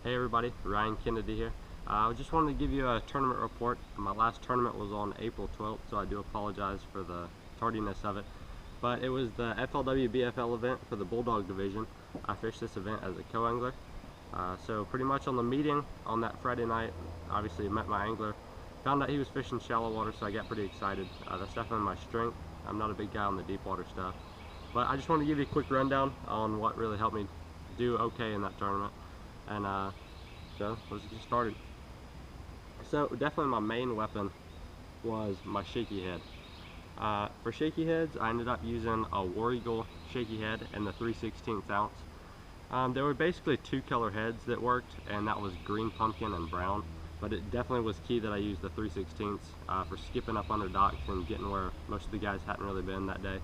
Hey everybody, Ryan Kennedy here. I just wanted to give you a tournament report. My last tournament was on April 12th, so I do apologize for the tardiness of it. But it was the FLW BFL event for the Bulldog division. I fished this event as a co-angler. So pretty much on the meeting on that Friday night, obviously I met my angler. Found out he was fishing shallow water, so I got pretty excited. That's definitely my strength. I'm not a big guy on the deep water stuff. But I just wanted to give you a quick rundown on what really helped me do okay in that tournament. And so let's get started. So definitely my main weapon was my shaky head. For shaky heads, I ended up using a War Eagle shaky head and the 3/16 ounce. There were basically two color heads that worked, and that was green pumpkin and brown. But it definitely was key that I used the 3/16 for skipping up under docks and getting where most of the guys hadn't really been that day.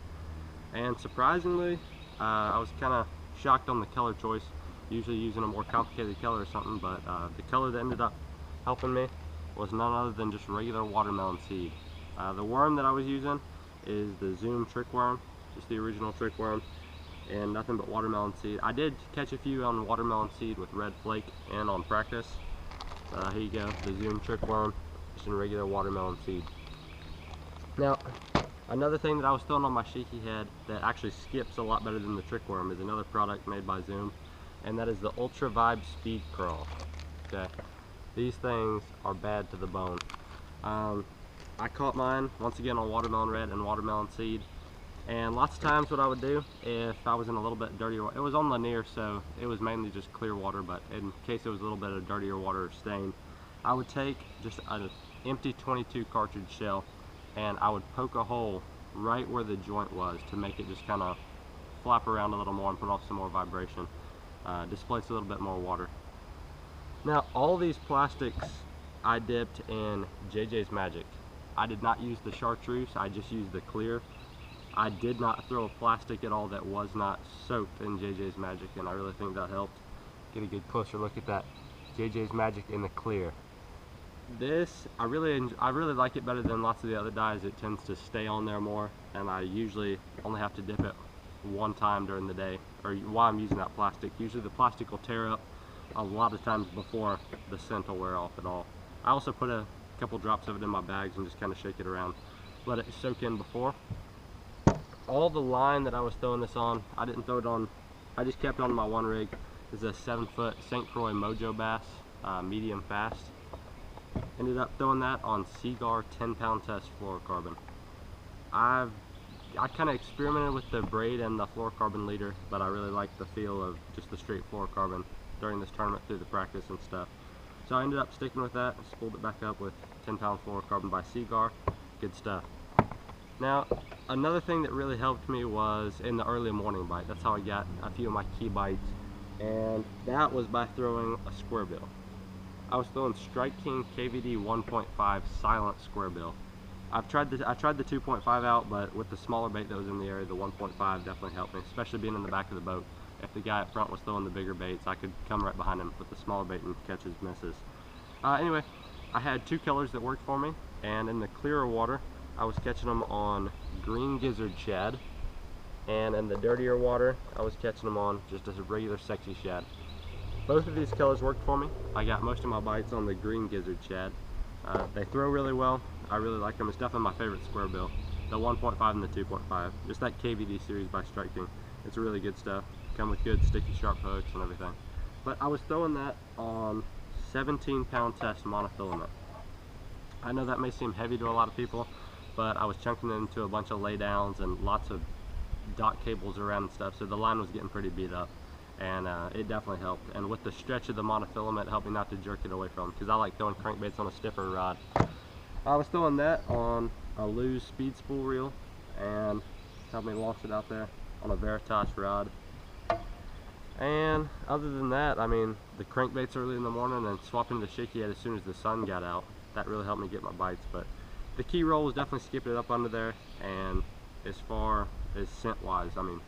And surprisingly, I was kind of shocked on the color choice. Usually using a more complicated color or something, but the color that ended up helping me was none other than just regular watermelon seed. The worm that I was using is the Zoom trick worm, just the original trick worm, and nothing but watermelon seed. I did catch a few on watermelon seed with red flake and on practice. Here you go, the Zoom trick worm, just in regular watermelon seed. Now, another thing that I was throwing on my shaky head that actually skips a lot better than the trick worm is another product made by Zoom, and that is the Ultra Vibe Speed Crawl. Okay, these things are bad to the bone. I caught mine once again on watermelon red and watermelon seed, and lots of times what I would do if I was in a little bit dirtier water, it was on Lanier, so it was mainly just clear water, but in case it was a little bit of dirtier water or stain, I would take just an empty 22 cartridge shell and I would poke a hole right where the joint was to make it just kind of flap around a little more and put off some more vibration. Displace a little bit more water. Now, all these plastics I dipped in JJ's Magic. I did not use the chartreuse, I just used the clear. I did not throw a plastic at all that was not soaked in JJ's Magic, and I really think that helped. Get a good closer look at that JJ's Magic in the clear. This, I really like it better than lots of the other dyes. It tends to stay on there more, and I usually only have to dip it one time during the day, or while I'm using that plastic. Usually the plastic will tear up a lot of times before the scent will wear off at all. I also put a couple drops of it in my bags and just kind of shake it around, let it soak in before. All the line that I was throwing this on, I didn't throw it on, I just kept it on my one rig. This is a 7-foot St. Croix Mojo bass, medium fast. Ended up throwing that on Seagar 10-pound test fluorocarbon. I kind of experimented with the braid and the fluorocarbon leader, but I really liked the feel of just the straight fluorocarbon during this tournament through the practice and stuff. So I ended up sticking with that, spooled it back up with 10-pound fluorocarbon by Seagar. Good stuff. Now, another thing that really helped me was in the early morning bite. That's how I got a few of my key bites, and that was by throwing a square bill. I was throwing Strike King KVD 1.5 silent square bill. I tried the 2.5 out, but with the smaller bait that was in the area, the 1.5 definitely helped me, especially being in the back of the boat. If the guy up front was throwing the bigger baits, I could come right behind him with the smaller bait and catch his misses. Anyway, I had two colors that worked for me, and in the clearer water, I was catching them on green gizzard shad, and in the dirtier water, I was catching them on just a regular sexy shad. Both of these colors worked for me. I got most of my bites on the green gizzard shad. They throw really well. I really like them. It's definitely my favorite square bill. The 1.5 and the 2.5. Just that KVD series by Strike King. It's really good stuff. Come with good sticky sharp hooks and everything. But I was throwing that on 17-pound test monofilament. I know that may seem heavy to a lot of people, but I was chunking it into a bunch of laydowns and lots of dock cables around and stuff, so the line was getting pretty beat up. And it definitely helped. And with the stretch of the monofilament, it helped me not to jerk it away from, because I like throwing crankbaits on a stiffer rod. I was throwing that on a loose speed spool reel, and helped me launch it out there on a Veritas rod. And other than that, I mean, the crankbaits early in the morning and swapping the shaky head as soon as the sun got out, that really helped me get my bites. But the key roll was definitely skipping it up under there, and as far as scent wise, I mean,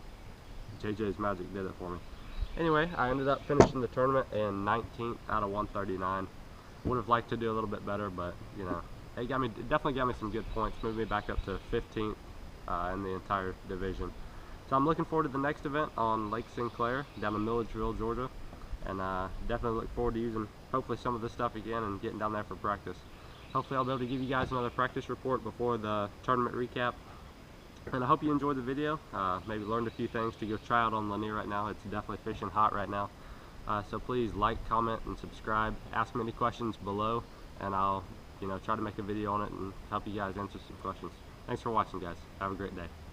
JJ's Magic did it for me. Anyway, I ended up finishing the tournament in 19th out of 139. Would have liked to do a little bit better, but you know, it definitely got me some good points. Moved me back up to 15th in the entire division. So I'm looking forward to the next event on Lake Sinclair down in Milledgeville, Georgia. and definitely look forward to using hopefully some of this stuff again and getting down there for practice. Hopefully I'll be able to give you guys another practice report before the tournament recap. And I hope you enjoyed the video, maybe learned a few things to go try out on Lanier right now. It's definitely fishing hot right now. So please like, comment, and subscribe. Ask me any questions below, and I'll try to make a video on it and help you guys answer some questions. Thanks for watching, guys. Have a great day.